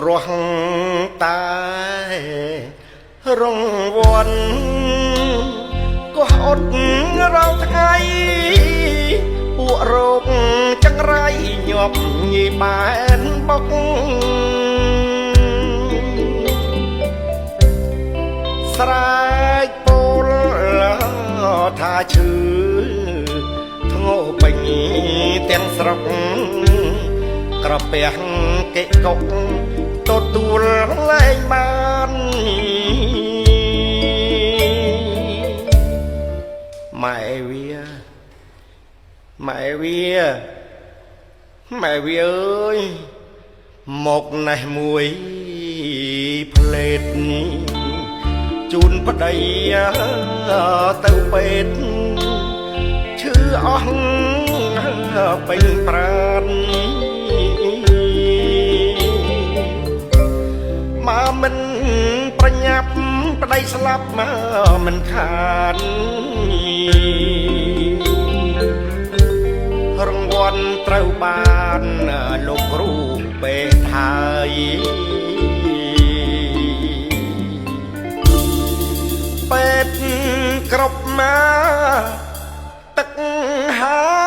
ព្រោះតែរង្វាន់ក៏អត់រាល់ថ្ងៃពួករោគចង្រៃញាប់ញីបែនបុកស្រែកពោលថាឈឺធ្ងោពេញទាំងស្រុកក្រពះកិកុកទទួលលែងបានម៉ែវាអើយមកណេះមួយផ្លេតជូនប្តីទៅពេទ្យឈឺអស់ពេញប្រាណមកមិនប្រញាប់ប្តីស្លាប់មកមិនខានរង្វាន់ត្រូវបានលោកគ្រូពេទ្យហើយពេទ្យគ្រប់មកទឹកហើយ